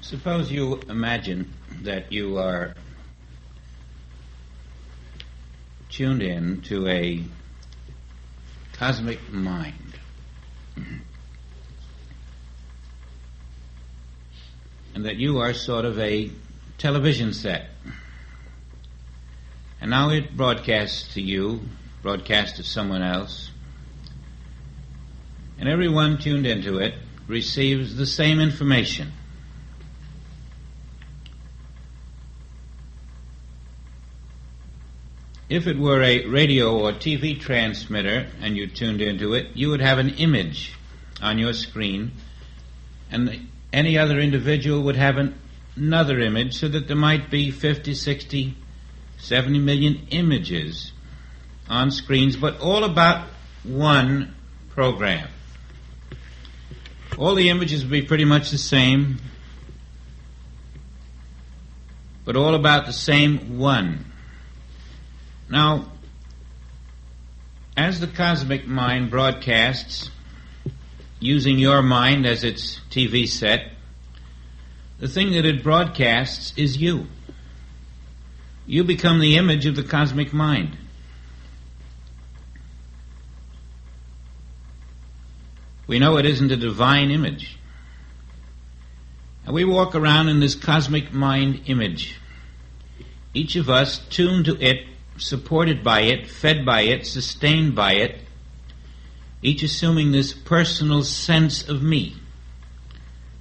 Suppose you imagine that you are tuned in to a cosmic mind. And that you are sort of a television set. And now it broadcasts to you, broadcasts to someone else, and everyone tuned into it receives the same information. If it were a radio or TV transmitter and you tuned into it, you would have an image on your screen, and any other individual would have another image, so that there might be 50, 60, 70 million images on screens, but all about one program. All the images would be pretty much the same, but all about the same one. Now, as the cosmic mind broadcasts, using your mind as its TV set, the thing that it broadcasts is you. You become the image of the cosmic mind. We know it isn't a divine image. And we walk around in this cosmic mind image. Each of us tuned to it, supported by it, fed by it, sustained by it, each assuming this personal sense of me,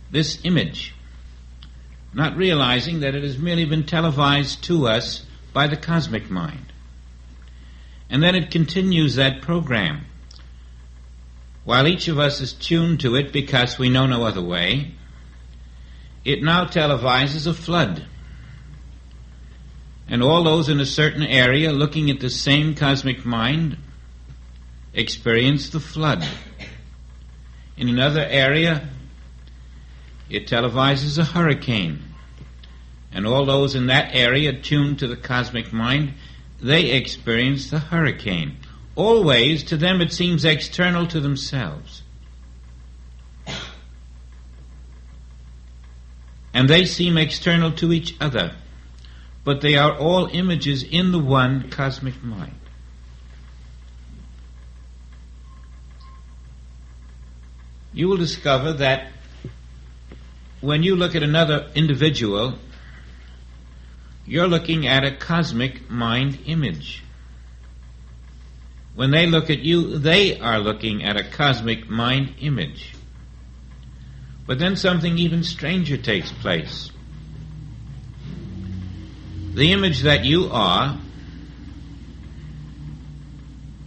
this image, not realizing that it has merely been televised to us by the cosmic mind. And then it continues that program. While each of us is tuned to it because we know no other way, it now televises a flood. And all those in a certain area looking at the same cosmic mind experience the flood. In another area, it televises a hurricane. And all those in that area tuned to the cosmic mind, they experience the hurricane. Always, to them, it seems external to themselves. And they seem external to each other. But they are all images in the one cosmic mind. You will discover that when you look at another individual, you're looking at a cosmic mind image. When they look at you, they are looking at a cosmic mind image. But then something even stranger takes place. The image that you are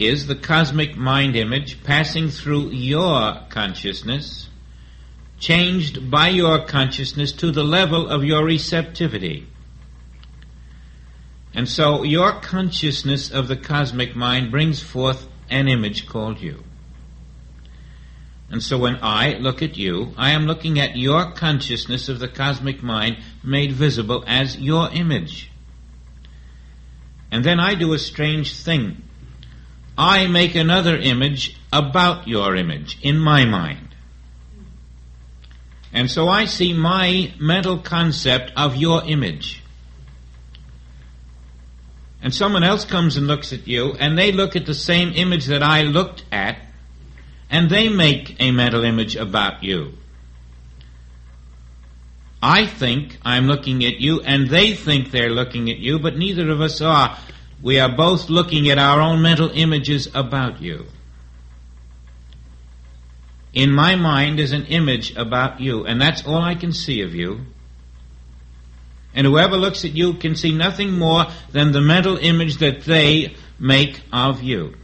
is the cosmic mind image passing through your consciousness, changed by your consciousness to the level of your receptivity. And so your consciousness of the cosmic mind brings forth an image called you. And so when I look at you, I am looking at your consciousness of the cosmic mind made visible as your image. And then I do a strange thing. I make another image about your image in my mind. And so I see my mental concept of your image. And someone else comes and looks at you, and they look at the same image that I looked at, and they make a mental image about you. I think I'm looking at you, and they think they're looking at you, but neither of us are. We are both looking at our own mental images about you. In my mind is an image about you, and that's all I can see of you. And whoever looks at you can see nothing more than the mental image that they make of you.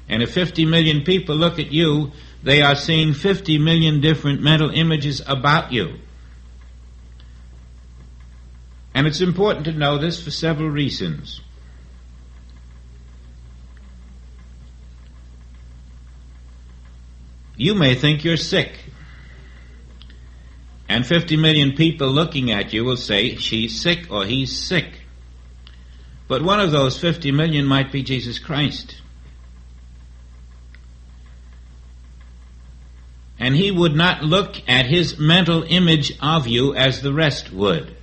And if 50 million people look at you, they are seeing 50 million different mental images about you. And it's important to know this for several reasons. You may think you're sick. And 50 million people looking at you will say, she's sick or he's sick. But one of those 50 million might be Jesus Christ. and he would not look at his mental image of you as the rest would.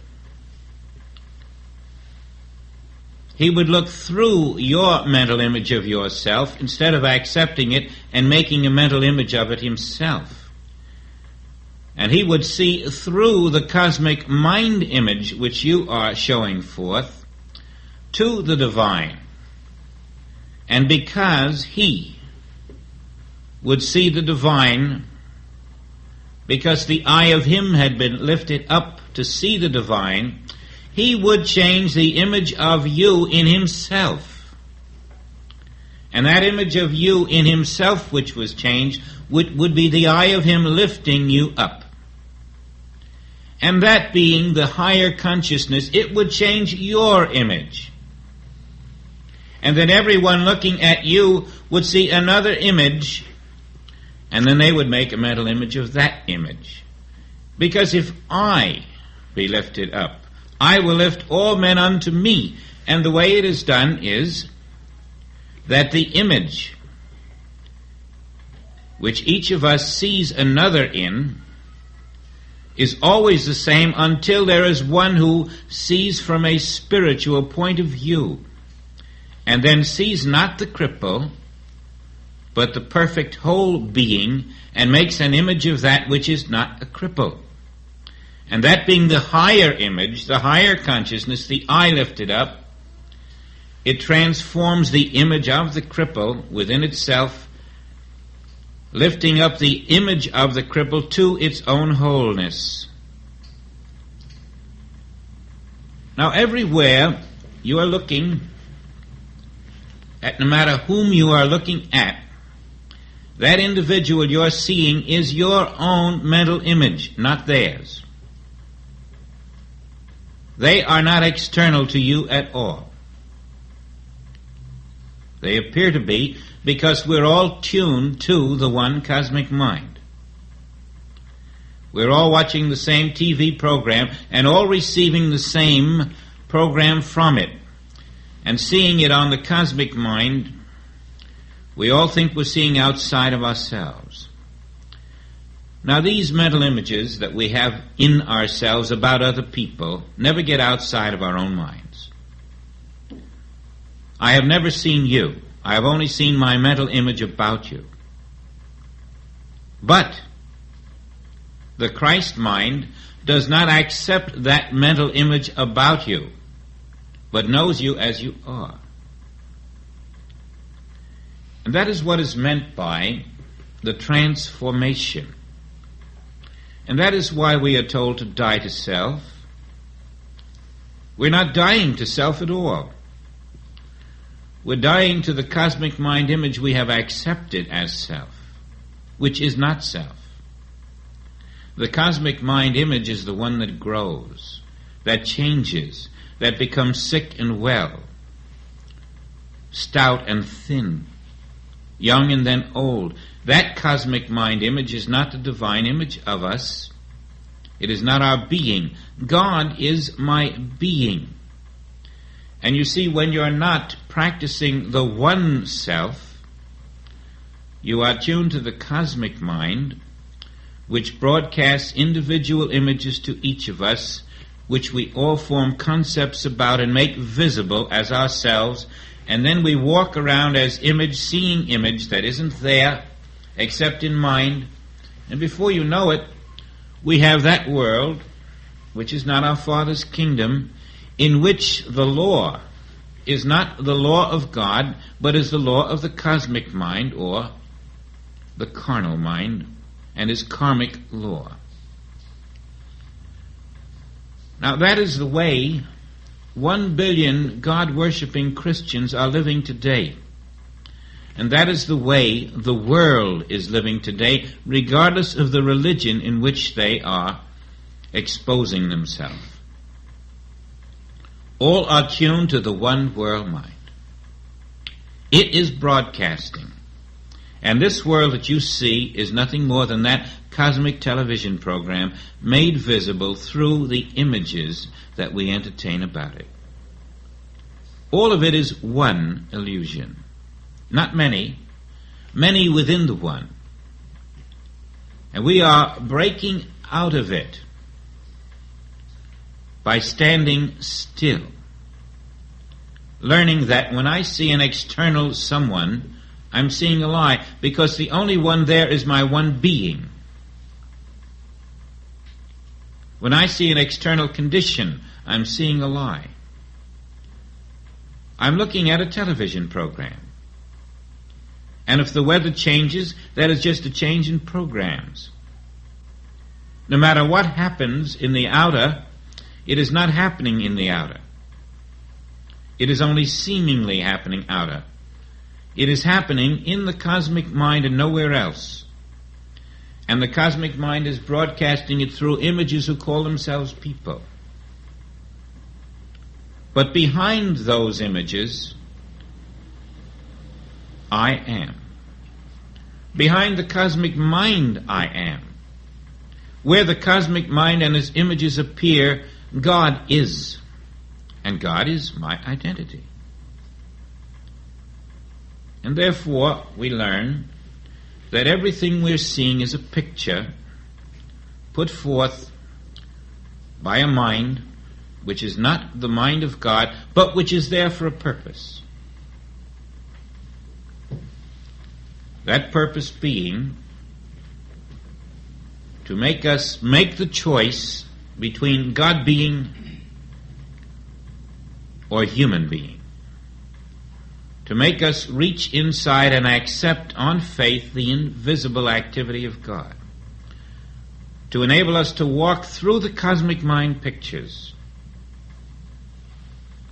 He would look through your mental image of yourself instead of accepting it and making a mental image of it himself. And he would see through the cosmic mind image which you are showing forth to the divine. And because he would see the divine, because the eye of him had been lifted up to see the divine, he would change the image of you in himself. And that image of you in himself which was changed would be the eye of him lifting you up. And that being the higher consciousness, it would change your image. And then everyone looking at you would see another image, and then they would make a mental image of that image. Because if I be lifted up, I will lift all men unto me. And the way it is done is that the image which each of us sees another in is always the same until there is one who sees from a spiritual point of view, and then sees not the cripple, but the perfect whole being, and makes an image of that which is not a cripple. And that being the higher image, the higher consciousness, the eye lifted up, it transforms the image of the cripple within itself, lifting up the image of the cripple to its own wholeness. Now everywhere you are looking at, no matter whom you are looking at, that individual you're seeing is your own mental image, not theirs. They are not external to you at all. They appear to be because we're all tuned to the one cosmic mind. We're all watching the same TV program and all receiving the same program from it and seeing it on the cosmic mind. We all think we're seeing outside of ourselves. Now these mental images that we have in ourselves about other people never get outside of our own minds. I have never seen you. I have only seen my mental image about you. But the Christ mind does not accept that mental image about you, but knows you as you are. And that is what is meant by the transformation. And that is why we are told to die to self. We're not dying to self at all. We're dying to the cosmic mind image we have accepted as self, which is not self. The cosmic mind image is the one that grows, that changes, that becomes sick and well, stout and thin, young and then old. That cosmic mind image is not the divine image of us. It is not our being. God is my being. And you see, when you're not practicing the one self, you are tuned to the cosmic mind, which broadcasts individual images to each of us, which we all form concepts about and make visible as ourselves, and then we walk around as image, seeing image that isn't there except in mind, and before you know it, we have that world, which is not our Father's kingdom, in which the law is not the law of God, but is the law of the cosmic mind, or the carnal mind, and is karmic law. Now that is the way 1 billion God-worshipping Christians are living today. And that is the way the world is living today, regardless of the religion in which they are exposing themselves. All are tuned to the one world mind. It is broadcasting. And this world that you see is nothing more than that cosmic television program made visible through the images that we entertain about it. All of it is one illusion. Not many, many within the one. And we are breaking out of it by standing still. Learning that when I see an external someone, I'm seeing a lie, because the only one there is my one being. When I see an external condition, I'm seeing a lie. I'm looking at a television program. And if the weather changes, that is just a change in programs. No matter what happens in the outer, it is not happening in the outer. It is only seemingly happening outer. It is happening in the cosmic mind and nowhere else. And the cosmic mind is broadcasting it through images who call themselves people. But behind those images, I am. Behind the cosmic mind, I am. Where the cosmic mind and its images appear, God is. And God is my identity. And therefore, we learn that everything we're seeing is a picture put forth by a mind which is not the mind of God, but which is there for a purpose. That purpose being to make us make the choice between God being or human being. To make us reach inside and accept on faith the invisible activity of God. To enable us to walk through the cosmic mind pictures,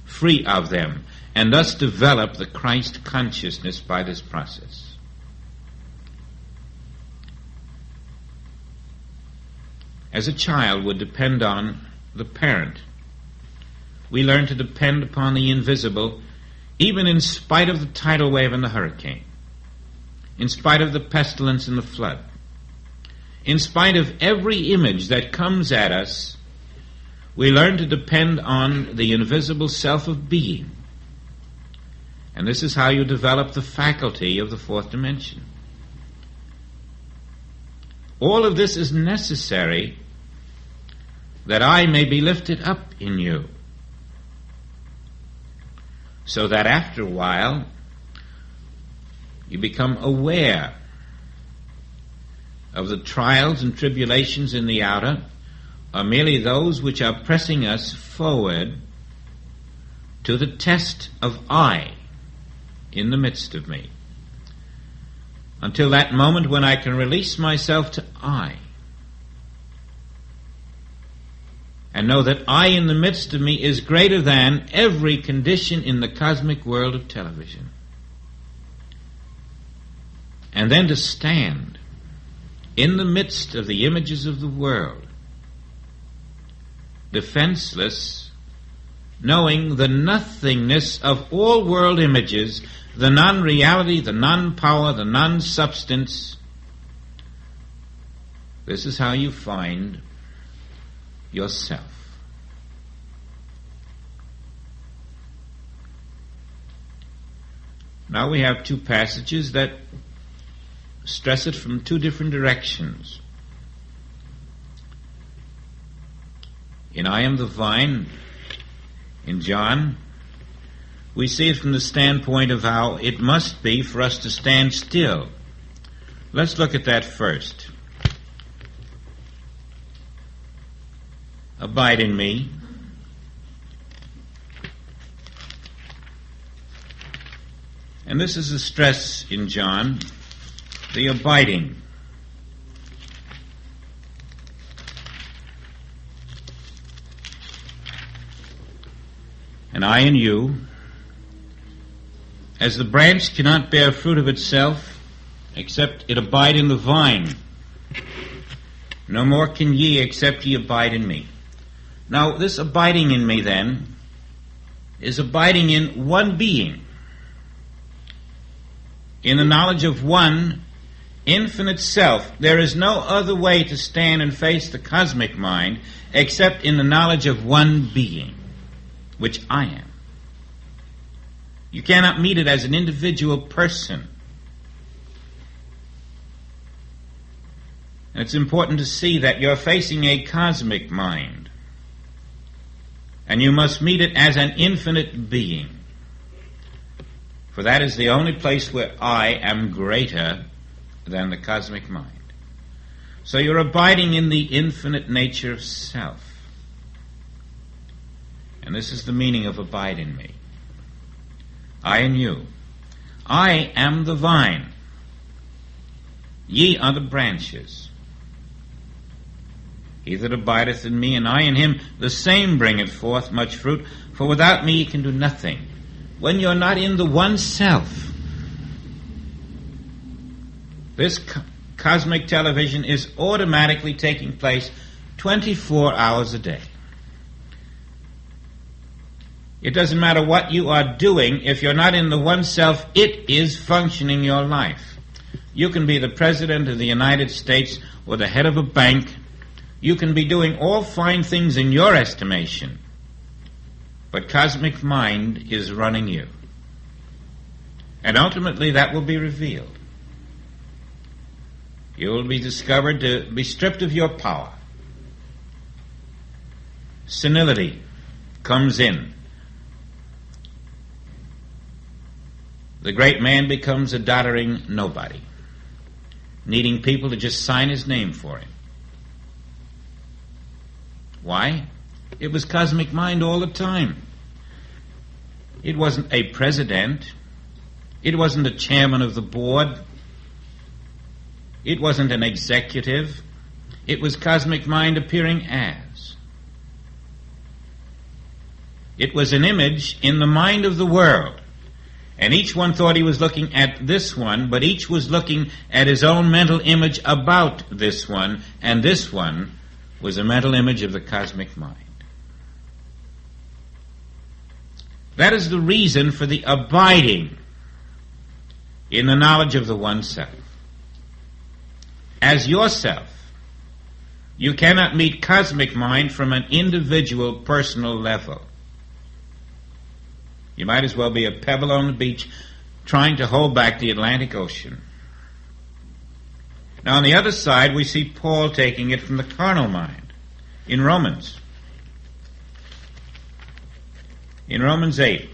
free of them, and thus develop the Christ consciousness by this process. As a child would depend on the parent, we learn to depend upon the invisible, even in spite of the tidal wave and the hurricane, in spite of the pestilence and the flood, in spite of every image that comes at us. We learn to depend on the invisible self of being. And this is how you develop the faculty of the fourth dimension. All of this is necessary that I may be lifted up in you, so that after a while you become aware of the trials and tribulations in the outer are merely those which are pressing us forward to the test of I in the midst of me, until that moment when I can release myself to I and know that I in the midst of me is greater than every condition in the cosmic world of television. And then to stand in the midst of the images of the world, defenseless, knowing the nothingness of all world images, the non-reality, the non-power, the non-substance. This is how you find yourself. Now we have two passages that stress it from two different directions. In I Am the Vine, in John, we see it from the standpoint of how it must be for us to stand still. Let's look at that first. Abide in me. And this is the stress in John, the abiding. And I in you, as the branch cannot bear fruit of itself, except it abide in the vine, no more can ye except ye abide in me. Now, this abiding in me, then, is abiding in one being, in the knowledge of one infinite self. There is no other way to stand and face the cosmic mind except in the knowledge of one being, which I am. You cannot meet it as an individual person. And it's important to see that you're facing a cosmic mind, and you must meet it as an infinite being, for that is the only place where I am greater than the cosmic mind. So you're abiding in the infinite nature of self. And this is the meaning of abide in me. I in you. I am the vine. Ye are the branches. He that abideth in me, and I in him, the same bringeth forth much fruit, for without me ye can do nothing. When you're not in the one self, this cosmic television is automatically taking place 24 hours a day. It doesn't matter what you are doing. If you're not in the one self, it is functioning your life. You can be the President of the United States or the head of a bank. You can be doing all fine things in your estimation, but cosmic mind is running you. And ultimately that will be revealed. You will be discovered to be stripped of your power. Senility comes in. The great man becomes a doddering nobody, needing people to just sign his name for him. Why? It was cosmic mind all the time. It wasn't a president. It wasn't a chairman of the board. It wasn't an executive. It was cosmic mind appearing as. It was an image in the mind of the world. And each one thought he was looking at this one, but each was looking at his own mental image about this one, and this one was a mental image of the cosmic mind. That is the reason for the abiding in the knowledge of the one self. As yourself, you cannot meet cosmic mind from an individual, personal level. You might as well be a pebble on the beach trying to hold back the Atlantic Ocean. Now on the other side, we see Paul taking it from the carnal mind in Romans. In Romans 8,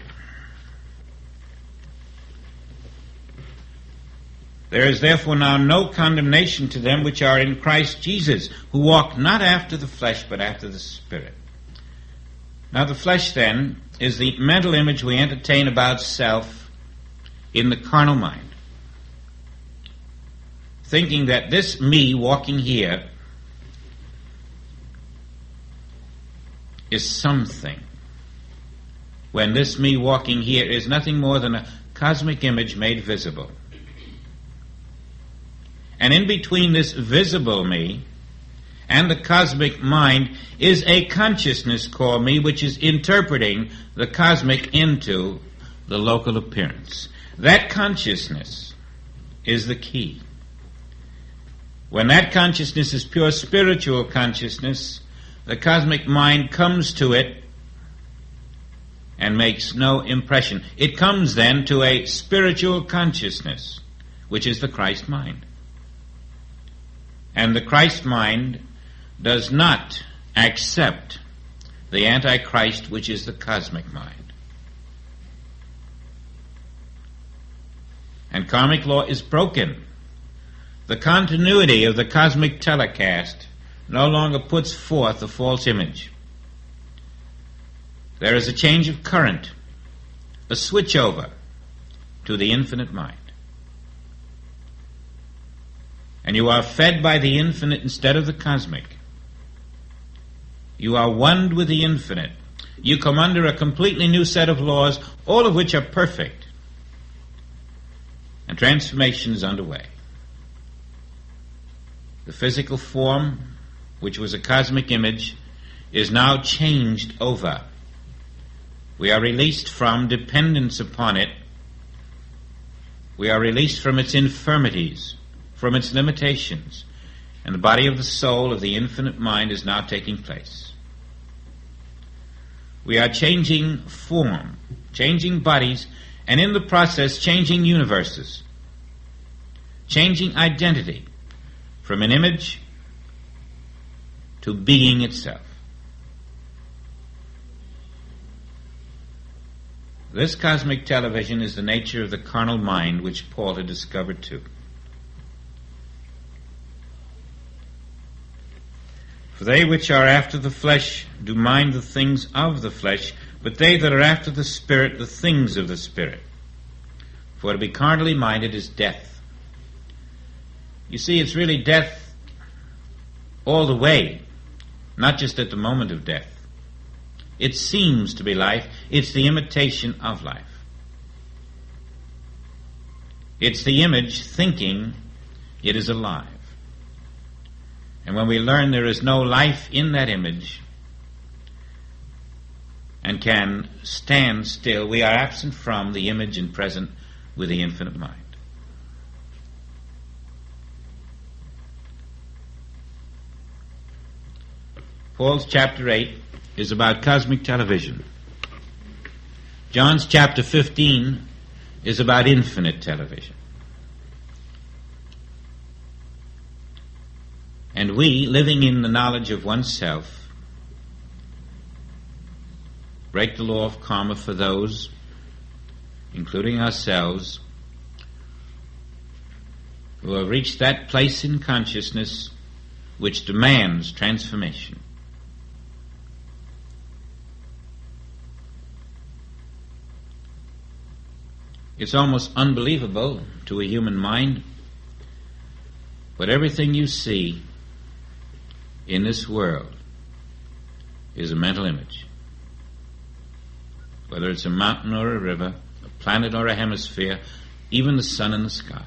there is therefore now no condemnation to them which are in Christ Jesus, who walk not after the flesh, but after the Spirit. Now the flesh, then, is the mental image we entertain about self in the carnal mind, thinking that this me walking here is something, when this me walking here is nothing more than a cosmic image made visible. And in between this visible me and the cosmic mind is a consciousness called me, which is interpreting the cosmic into the local appearance. That consciousness is the key. When that consciousness is pure spiritual consciousness, the cosmic mind comes to it and makes no impression. It comes then to a spiritual consciousness, which is the Christ mind. And the Christ mind does not accept the Antichrist, which is the cosmic mind. And karmic law is broken. The continuity of the cosmic telecast no longer puts forth a false image. There is a change of current, a switchover to the infinite mind. And you are fed by the infinite instead of the cosmic. You are one with the infinite. You come under a completely new set of laws, all of which are perfect. And transformation is underway. The physical form, which was a cosmic image, is now changed over. We are released from dependence upon it. We are released from its infirmities, from its limitations. And the body of the soul of the infinite mind is now taking place. We are changing form, changing bodies, and in the process changing universes, changing identity from an image to being itself. This cosmic television is the nature of the carnal mind which Paul had discovered too. For they which are after the flesh do mind the things of the flesh, but they that are after the Spirit, the things of the Spirit. For to be carnally minded is death. You see, it's really death all the way, not just at the moment of death. It seems to be life. It's the imitation of life. It's the image thinking it is alive. And when we learn there is no life in that image and can stand still, we are absent from the image and present with the infinite mind. Paul's chapter 8 is about cosmic television. John's chapter 15 is about infinite television. And we, living in the knowledge of oneself, break the law of karma for those, including ourselves, who have reached that place in consciousness which demands transformation. It's almost unbelievable to a human mind, but everything you see in this world is a mental image. Whether it's a mountain or a river, a planet or a hemisphere, even the sun and the sky.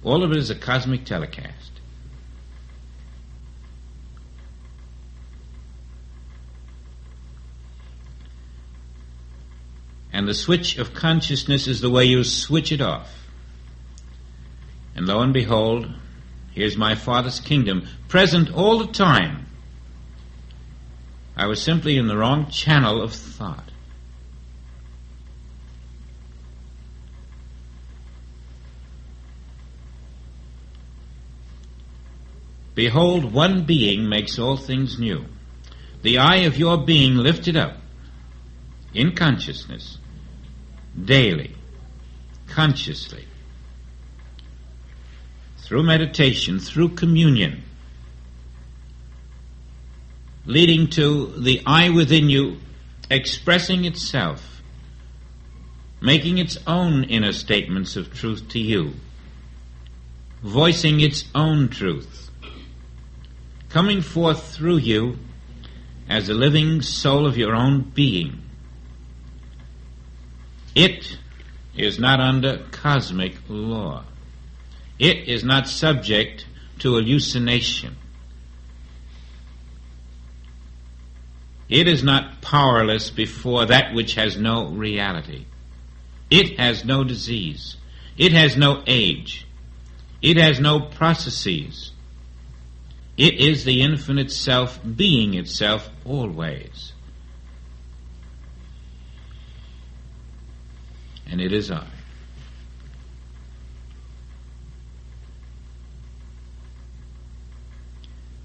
All of it is a cosmic telecast. And the switch of consciousness is the way you switch it off. And lo and behold, here's my Father's kingdom, present all the time. I was simply in the wrong channel of thought. Behold, one being makes all things new. The eye of your being lifted up in consciousness, daily, consciously, through meditation, through communion, leading to the I within you expressing itself, making its own inner statements of truth to you, voicing its own truth, coming forth through you as a living soul of your own being. It is not under cosmic law. It is not subject to hallucination. It is not powerless before that which has no reality. It has no disease. It has no age. It has no processes. It is the infinite self, being itself always. And it is I.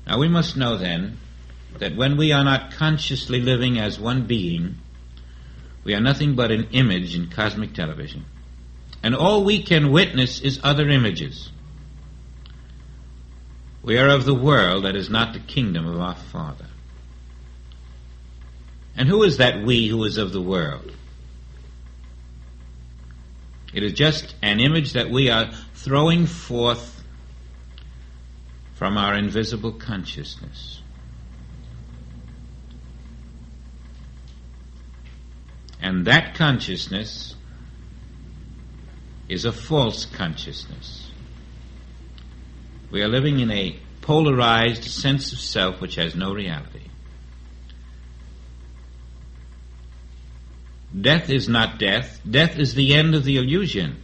Now we must know then that when we are not consciously living as one being, we are nothing but an image in cosmic television. And all we can witness is other images. We are of the world that is not the kingdom of our Father. And who is that we who is of the world? It is just an image that we are throwing forth from our invisible consciousness. And that consciousness is a false consciousness. We are living in a polarized sense of self which has no reality. Death is not death. Death is the end of the illusion.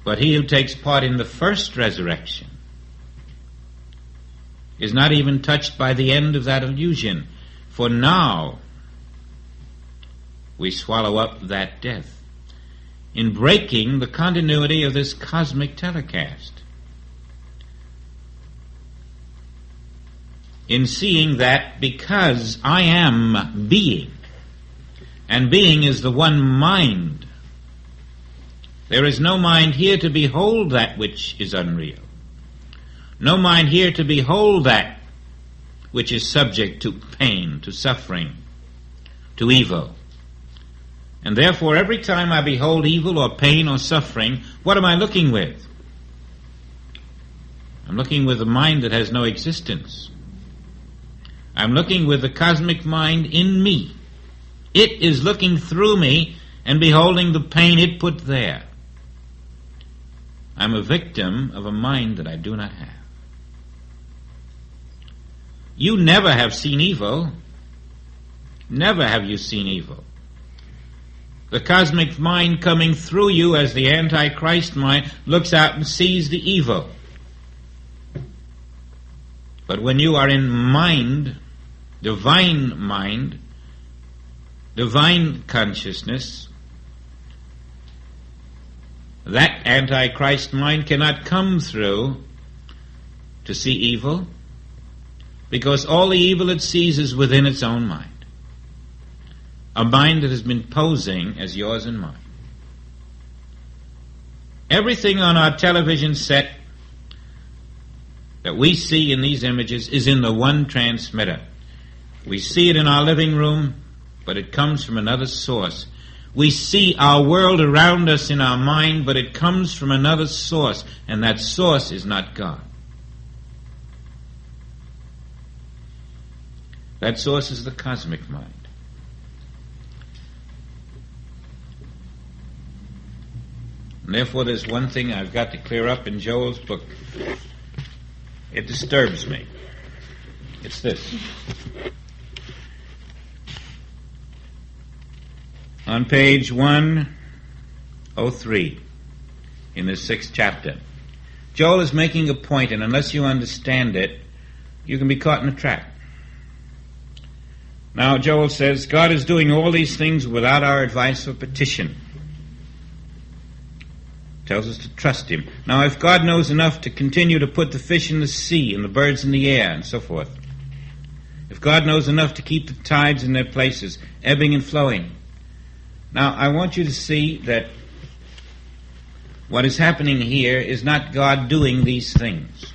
But he who takes part in the first resurrection is not even touched by the end of that illusion. For now we swallow up that death. in breaking the continuity of this cosmic telecast, in seeing that because I am being, and being is the one mind, there is no mind here to behold that which is unreal, no mind here to behold that which is subject to pain, to suffering, to evil. And therefore, every time I behold evil or pain or suffering, what am I looking with? I'm looking with a mind that has no existence. I'm looking with the cosmic mind in me. It is looking through me and beholding the pain it put there. I'm a victim of a mind that I do not have. You never have seen evil. Never have you seen evil. The cosmic mind coming through you as the Antichrist mind looks out and sees the evil. But when you are in mind, divine consciousness, that Antichrist mind cannot come through to see evil, because all the evil it sees is within its own mind. A mind that has been posing as yours and mine. Everything on our television set that we see in these images is in the one transmitter. We see it in our living room, but it comes from another source. We see our world around us in our mind, but it comes from another source, and that source is not God. That source is the cosmic mind. And therefore, there's one thing I've got to clear up in Joel's book. It disturbs me. It's this. On page 103 in this 6th chapter, Joel is making a point, and unless you understand it, you can be caught in a trap. Now, Joel says, God is doing all these things without our advice or petition. Tells us to trust Him. Now, if God knows enough to continue to put the fish in the sea and the birds in the air and so forth, if God knows enough to keep the tides in their places, ebbing and flowing. Now, I want you to see that what is happening here is not God doing these things.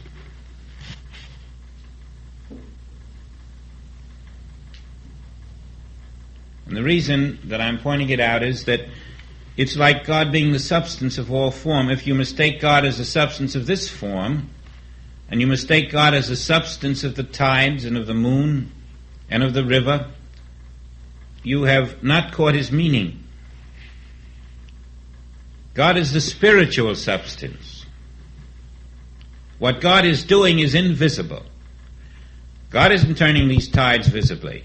And the reason that I'm pointing it out is that it's like God being the substance of all form. If you mistake God as the substance of this form, and you mistake God as the substance of the tides and of the moon and of the river, you have not caught His meaning. God is the spiritual substance. What God is doing is invisible. God isn't turning these tides visibly.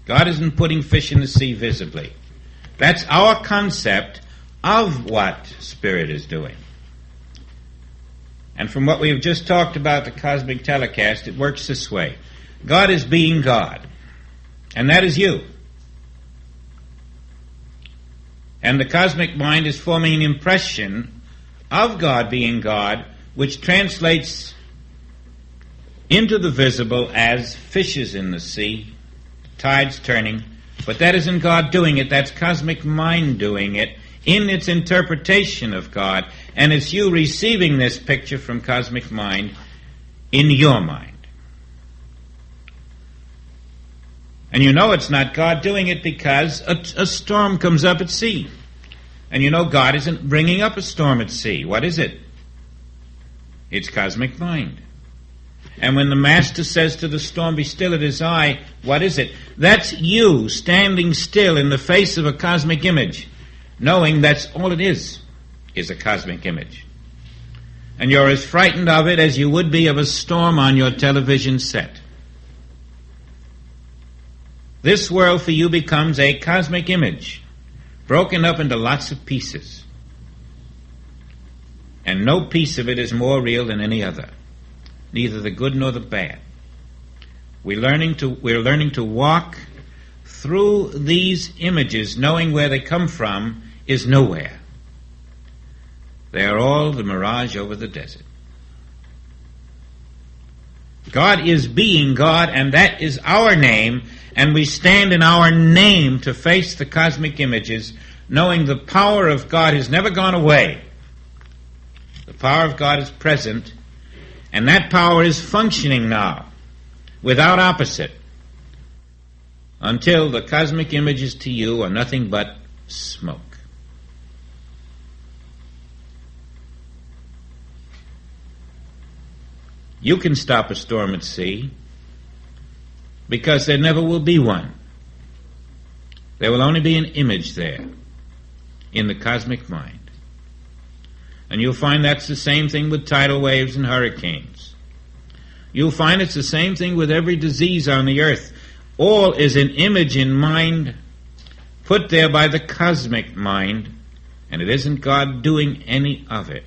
God isn't putting fish in the sea visibly. That's our concept of what Spirit is doing. And from what we've just talked about, the cosmic telecast, it works this way. God is being God, and that is you. And the cosmic mind is forming an impression of God being God, which translates into the visible as fishes in the sea, tides turning. But that isn't God doing it, that's cosmic mind doing it in its interpretation of God, and it's you receiving this picture from cosmic mind in your mind. And you know it's not God doing it because a storm comes up at sea. And you know God isn't bringing up a storm at sea. What is it? It's cosmic mind. And when the Master says to the storm, "Be still at His eye," what is it? That's you standing still in the face of a cosmic image, knowing that's all it is a cosmic image. And you're as frightened of it as you would be of a storm on your television set. This world for you becomes a cosmic image, broken up into lots of pieces. And no piece of it is more real than any other, neither the good nor the bad. We're learning to walk through these images, knowing where they come from is nowhere. They are all the mirage over the desert. God is being God, and that is our name, and we stand in our name to face the cosmic images, knowing the power of God has never gone away. The power of God is present, and that power is functioning now, without opposite, until the cosmic images to you are nothing but smoke. You can stop a storm at sea, because there never will be one. There will only be an image there in the cosmic mind. And you'll find that's the same thing with tidal waves and hurricanes. You'll find it's the same thing with every disease on the earth. All is an image in mind put there by the cosmic mind, and it isn't God doing any of it.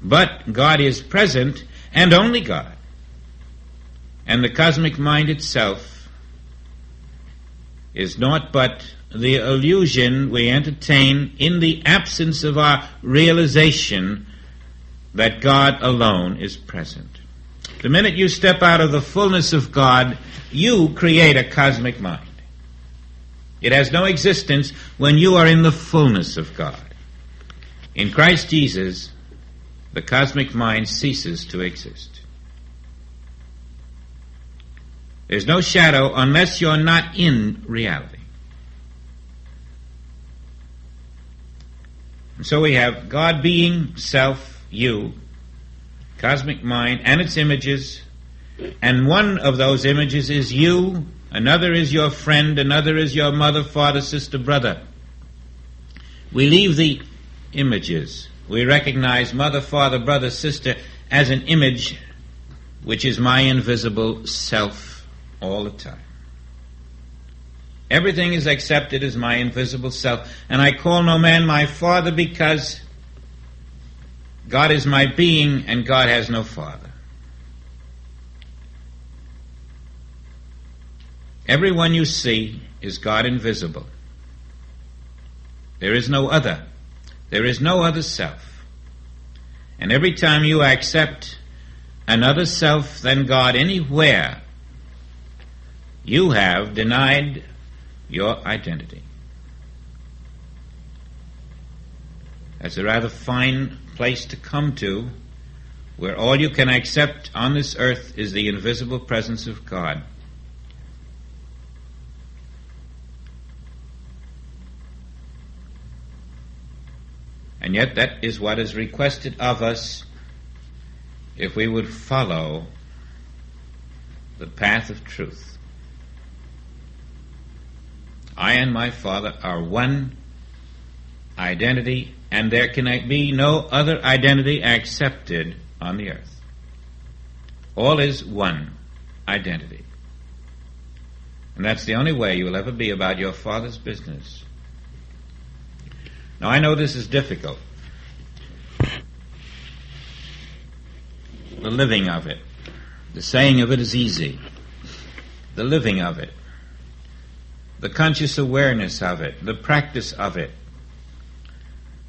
But God is present, and only God. And the cosmic mind itself is naught but the illusion we entertain in the absence of our realization that God alone is present. The minute you step out of the fullness of God, you create a cosmic mind. It has no existence when you are in the fullness of God. In Christ Jesus, the cosmic mind ceases to exist. There's no shadow unless you're not in reality. And so we have God being, self, you, cosmic mind, and its images, and one of those images is you, another is your friend, another is your mother, father, sister, brother. We leave the images. We recognize mother, father, brother, sister as an image, which is my invisible self all the time. Everything is accepted as my invisible self, and I call no man my father because God is my being and God has no father. Everyone you see is God invisible. There is no other. There is no other self. And every time you accept another self than God anywhere, you have denied your identity. That's a rather fine place to come to, where all you can accept on this earth is the invisible presence of God. And yet that is what is requested of us if we would follow the path of truth. I and my Father are one identity, and there can be no other identity accepted on the earth. All is one identity. And that's the only way you will ever be about your Father's business. Now, I know this is difficult. The living of it. The saying of it is easy. The living of it. The conscious awareness of it. The practice of it.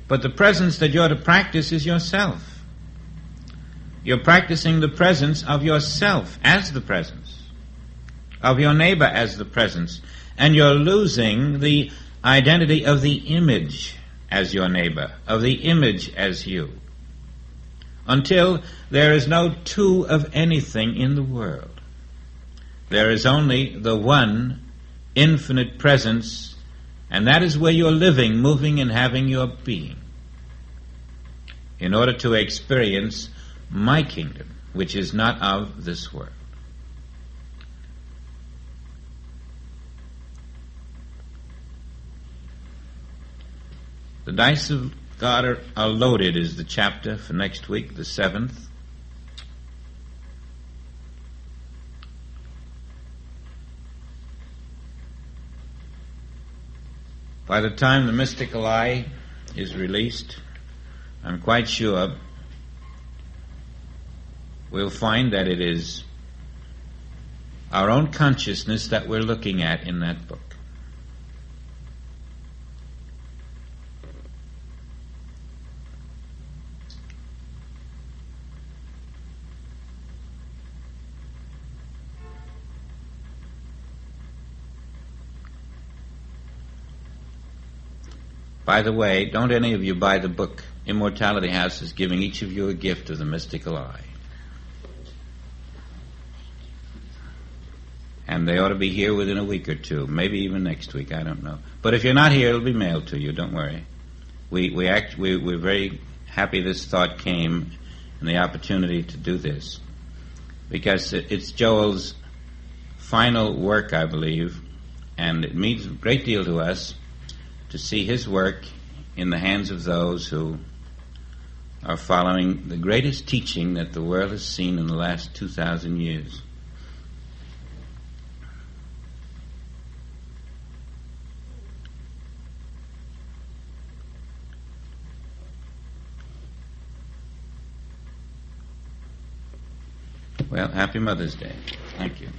But the presence that you're to practice is yourself. You're practicing the presence of yourself as the presence, of your neighbor as the presence, and you're losing the identity of the image as your neighbor, of the image as you, until there is no two of anything in the world. There is only the one infinite presence, and that is where you're living, moving, and having your being, in order to experience my kingdom, which is not of this world. The dice of God are loaded is the chapter for next week, the 7th. By the time the mystical eye is released, I'm quite sure we'll find that it is our own consciousness that we're looking at in that book. By the way, don't any of you buy the book. Immortality House is giving each of you a gift of the mystical eye. And they ought to be here within a week or two, maybe even next week, I don't know. But if you're not here, it'll be mailed to you, don't worry. We're very happy this thought came and the opportunity to do this, because it's Joel's final work, I believe, and it means a great deal to us to see his work in the hands of those who are following the greatest teaching that the world has seen in the last 2,000 years. Well, happy Mother's Day. Thank you.